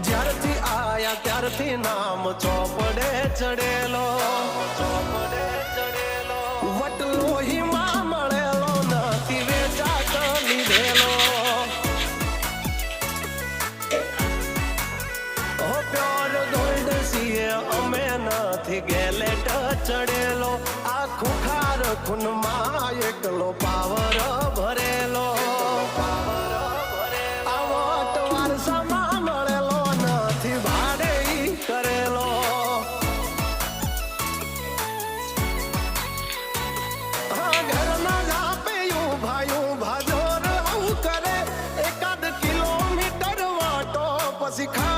જ્યારથી આયા ત્યારથી નામ ચોપડે ચડેલો, વટલો હિમા મળેલો નથી વેચાત લીધેલો. ઓ પ્યોર ગોલ્ડ સીએ અમે નથી ગેલેટ ચડેલો. આ ખુખાર ખૂનમાં એકલો પાવર ભરેલો. Because